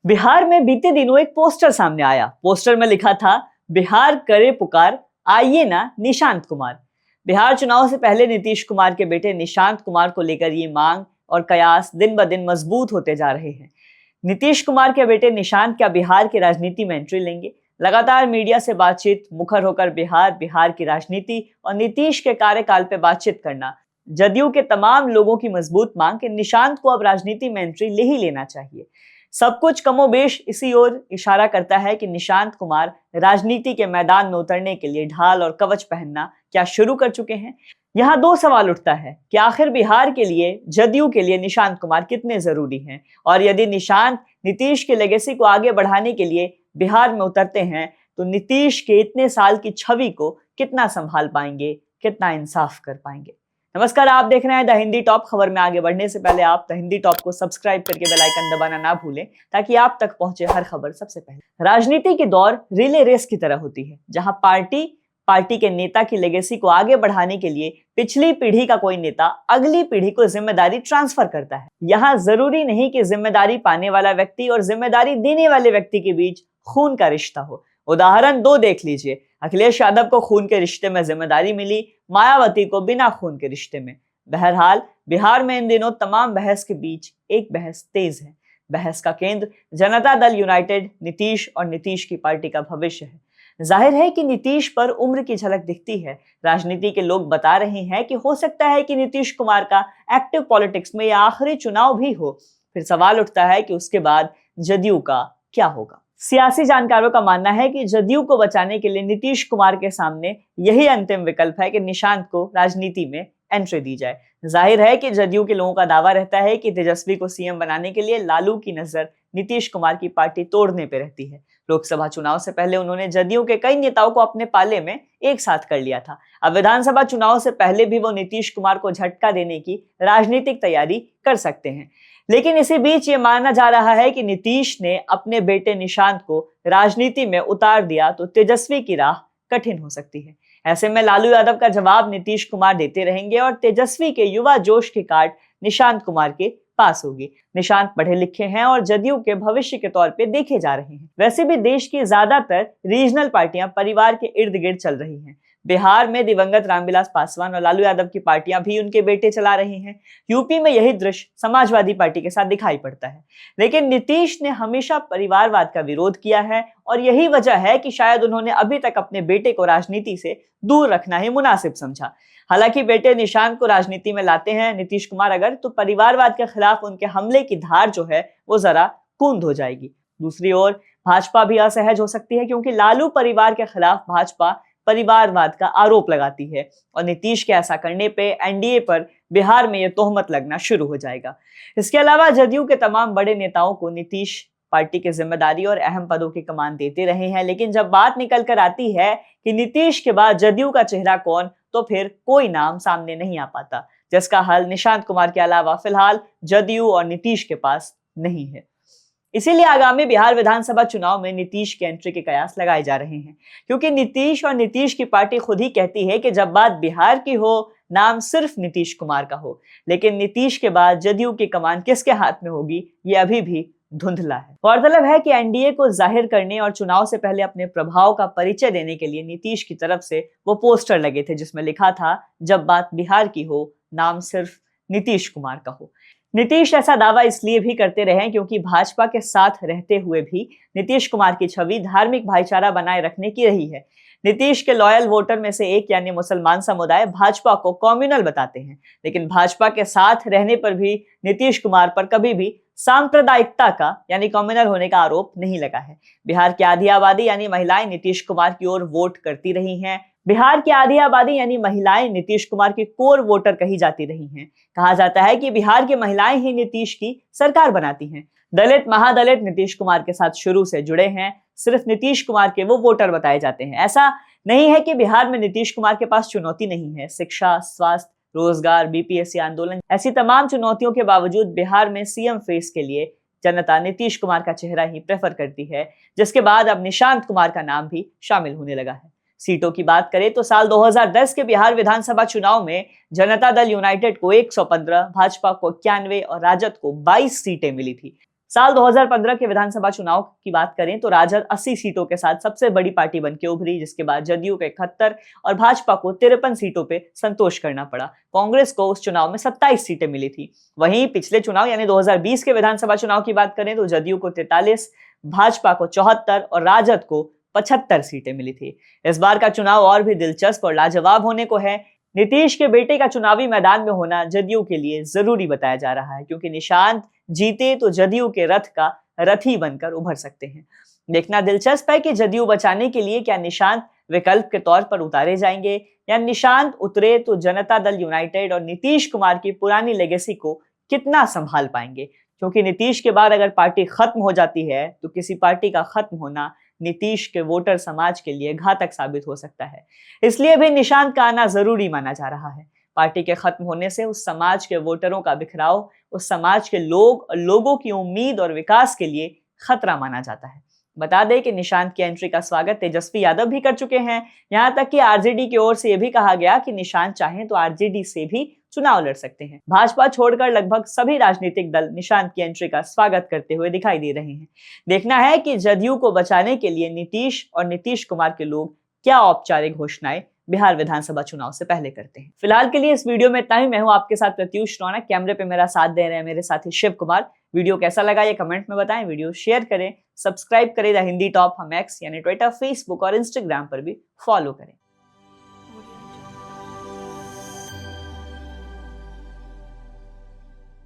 बिहार में बीते दिनों एक पोस्टर सामने आया। पोस्टर में लिखा था, बिहार करे पुकार, आइए ना निशांत कुमार। बिहार चुनाव से पहले नीतीश कुमार के बेटे निशांत कुमार को लेकर ये मांग और कयास दिन ब दिन मजबूत होते जा रहे हैं। नीतीश कुमार के बेटे निशांत क्या बिहार की राजनीति में एंट्री लेंगे? लगातार मीडिया से बातचीत, मुखर होकर बिहार की राजनीति और नीतीश के कार्यकाल पर बातचीत करना जदयू के तमाम लोगों की मजबूत मांग कि निशांत को अब राजनीति में एंट्री ले ही लेना चाहिए। सब कुछ कमोबेश इसी ओर इशारा करता है कि निशांत कुमार राजनीति के मैदान में उतरने के लिए ढाल और कवच पहनना क्या शुरू कर चुके हैं। यहाँ दो सवाल उठता है कि आखिर बिहार के लिए, जदयू के लिए निशांत कुमार कितने जरूरी हैं, और यदि निशांत नीतीश के लेगेसी को आगे बढ़ाने के लिए बिहार में उतरते हैं तो नीतीश के इतने साल की छवि को कितना संभाल पाएंगे, कितना इंसाफ कर पाएंगे। नमस्कार, आप देख रहे हैं द हिंदी टॉप। खबर में आगे बढ़ने से पहले आप द हिंदी टॉप को सब्सक्राइब करके बेल आइकन दबाना ना भूलें ताकि आप तक पहुंचे हर खबर सबसे पहले। राजनीति की दौर रिले रेस की तरह होती है, जहां पार्टी के नेता की लेगेसी को आगे बढ़ाने के लिए पिछली पीढ़ी का कोई नेता अगली पीढ़ी को जिम्मेदारी ट्रांसफर करता है। यहाँ जरूरी नहीं कि जिम्मेदारी पाने वाला व्यक्ति और जिम्मेदारी देने वाले व्यक्ति के बीच खून का रिश्ता हो। उदाहरण दो देख लीजिए। अखिलेश यादव को खून के रिश्ते में जिम्मेदारी मिली, मायावती को बिना खून के रिश्ते में। बहरहाल बिहार में इन दिनों तमाम बहस के बीच एक बहस तेज है। बहस का केंद्र जनता दल यूनाइटेड, नीतीश और नीतीश की पार्टी का भविष्य है। जाहिर है कि नीतीश पर उम्र की झलक दिखती है। राजनीति के लोग बता रहे हैं कि हो सकता है कि नीतीश कुमार का एक्टिव पॉलिटिक्स में यह आखिरी चुनाव भी हो। फिर सवाल उठता है कि उसके बाद जदयू का क्या होगा। सियासी जानकारों का मानना है कि जदयू को बचाने के लिए नीतीश कुमार के सामने यही अंतिम विकल्प है कि निशांत को राजनीति में एंट्री दी जाए। जाहिर है कि जदयू के लोगों का दावा रहता है कि तेजस्वी को सीएम बनाने के लिए लालू की नजर नीतीश कुमार की पार्टी तोड़ने पे रहती है। लोकसभा चुनाव से पहले उन्होंने जदयू के कई नेताओं को अपने पाले में एक साथ कर लिया था। अब विधानसभा चुनाव से पहले भी वो नीतीश कुमार को झटका देने की राजनीतिक तैयारी कर सकते हैं। लेकिन इसी बीच ये माना जा रहा है कि नीतीश ने अपने बेटे निशांत को राजनीति में उतार दिया तो तेजस्वी की राह कठिन हो सकती है। ऐसे में लालू यादव का जवाब नीतीश कुमार देते रहेंगे और तेजस्वी के युवा जोश की काट निशांत कुमार के पास होगी। निशांत पढ़े लिखे हैं और जदयू के भविष्य के तौर पे देखे जा रहे हैं। वैसे भी देश की ज्यादातर रीजनल पार्टियां परिवार के इर्द गिर्द चल रही हैं। बिहार में दिवंगत रामविलास पासवान और लालू यादव की पार्टियां भी उनके बेटे चला रही हैं। यूपी में यही दृश्य समाजवादी पार्टी के साथ दिखाई पड़ता है। लेकिन नीतीश ने हमेशा परिवारवाद का विरोध किया है और यही वजह है कि शायद उन्होंने अभी तक अपने बेटे को राजनीति से दूर रखना ही मुनासिब समझा। हालांकि बेटे निशांत को राजनीति में लाते हैं नीतीश कुमार अगर, तो परिवारवाद के खिलाफ उनके हमले की धार जो है वो जरा कुंद हो जाएगी। दूसरी ओर भाजपा भी असहज हो सकती है, क्योंकि लालू परिवार के खिलाफ भाजपा परिवारवाद का आरोप लगाती है और नीतीश के ऐसा करने पे एनडीए पर बिहार में यह तोहमत लगना शुरू हो जाएगा। इसके अलावा जदयू के तमाम बड़े नेताओं को नीतीश पार्टी की जिम्मेदारी और अहम पदों की कमान देते रहे हैं, लेकिन जब बात निकल कर आती है कि नीतीश के बाद जदयू का चेहरा कौन, तो फिर कोई नाम सामने नहीं आ पाता, जिसका हल निशांत कुमार के अलावा फिलहाल जदयू और नीतीश के पास नहीं है। इसीलिए आगामी बिहार विधानसभा चुनाव में नीतीश के एंट्री के कयास लगाए जा रहे हैं, क्योंकि नीतीश और नीतीश की पार्टी खुद ही कहती है कि जब बात बिहार की हो, नाम सिर्फ नीतीश कुमार का हो। लेकिन नीतीश के बाद जदयू की कमान किसके हाथ में होगी, ये अभी भी धुंधला है। गौरतलब है कि एनडीए को जाहिर करने और चुनाव से पहले अपने प्रभाव का परिचय देने के लिए नीतीश की तरफ से वो पोस्टर लगे थे, जिसमें लिखा था, जब बात बिहार की हो, नाम सिर्फ नीतीश कुमार का हो। नीतीश ऐसा दावा इसलिए भी करते रहे क्योंकि भाजपा के साथ रहते हुए भी नीतीश कुमार की छवि धार्मिक भाईचारा बनाए रखने की रही है। नीतीश के लॉयल वोटर में से एक यानी मुसलमान समुदाय भाजपा को कम्युनल बताते हैं, लेकिन भाजपा के साथ रहने पर भी नीतीश कुमार पर कभी भी सांप्रदायिकता का यानी कम्युनल होने का आरोप नहीं लगा है। बिहार की आधी आबादी यानी महिलाएं नीतीश कुमार की ओर वोट करती रही हैं। बिहार की आधी आबादी यानी महिलाएं नीतीश कुमार की कोर वोटर कही जाती रही हैं। कहा जाता है कि बिहार की महिलाएं ही नीतीश की सरकार बनाती हैं। दलित महादलित नीतीश कुमार के साथ शुरू से जुड़े हैं। सिर्फ नीतीश कुमार के वो वोटर बताए जाते हैं। ऐसा नहीं है कि बिहार में नीतीश कुमार के पास चुनौती नहीं है। शिक्षा, स्वास्थ्य, रोजगार, बीपीएससी आंदोलन, ऐसी तमाम चुनौतियों के बावजूद बिहार में सीएम फेस के लिए जनता नीतीश कुमार का चेहरा ही प्रेफर करती है, जिसके बाद अब निशांत कुमार का नाम भी शामिल होने लगा है। सीटों की बात करें तो साल 2010 के बिहार विधानसभा चुनाव में जनता दल यूनाइटेड को 115, भाजपा को 91 और राजद को 22 सीटें मिली थी। साल 2015 के विधानसभा चुनाव की बात करें तो राजद 80 सीटों के साथ सबसे बड़ी पार्टी बन के उभरी, जिसके बाद जदयू को 71 और भाजपा को 53 सीटों पे संतोष करना पड़ा। कांग्रेस को उस चुनाव में 27 सीटें मिली थी। वहीं पिछले चुनाव यानी 2020 के विधानसभा चुनाव की बात करें तो जदयू को 43, भाजपा को 74 और राजद को 75 सीटें मिली थी। इस बार का चुनाव और भी दिलचस्प और लाजवाब होने को है। नीतीश के बेटे का चुनावी मैदान में होना जदयू के लिए जरूरी बताया जा रहा है, क्योंकि निशांत जीते तो जदयू के रथ का रथी बनकर उभर सकते हैं। देखना दिलचस्प है कि जदयू बचाने के लिए क्या निशांत विकल्प के तौर पर उतारे जाएंगे या निशांत उतरे तो जनता दल यूनाइटेड और नीतीश कुमार की पुरानी लेगेसी को कितना संभाल पाएंगे। क्योंकि नीतीश के बाद अगर पार्टी खत्म हो जाती है तो किसी पार्टी का खत्म होना नीतीश के वोटर समाज के लिए घातक साबित हो सकता है। इसलिए भी निशांत का आना जरूरी माना जा रहा है। पार्टी के खत्म होने से उस समाज के वोटरों का बिखराव, उस समाज के लोगों की उम्मीद और विकास के लिए खतरा माना जाता है। बता दें कि निशांत की एंट्री का स्वागत तेजस्वी यादव भी कर चुके हैं। यहां तक कि आरजेडी की ओर से यह भी कहा गया कि निशांत चाहें तो आरजेडी से भी चुनाव लड़ सकते हैं। भाजपा छोड़कर लगभग सभी राजनीतिक दल निशांत की एंट्री का स्वागत करते हुए दिखाई दे रहे हैं। देखना है कि जदयू को बचाने के लिए नीतीश और नीतीश कुमार के लोग क्या औपचारिक घोषणाएं बिहार विधानसभा चुनाव से पहले करते हैं। फिलहाल के लिए इस वीडियो में इतना ही। मैं हूं आपके साथ प्रत्युष रौनक, कैमरे पे मेरा साथ दे रहे हैं मेरे साथी शिव कुमार। वीडियो कैसा लगा ये कमेंट में बताएं, वीडियो शेयर करें, सब्सक्राइब करें द हिंदी टॉप, हम एक्स यानी ट्विटर, फेसबुक और इंस्टाग्राम पर भी फॉलो करें।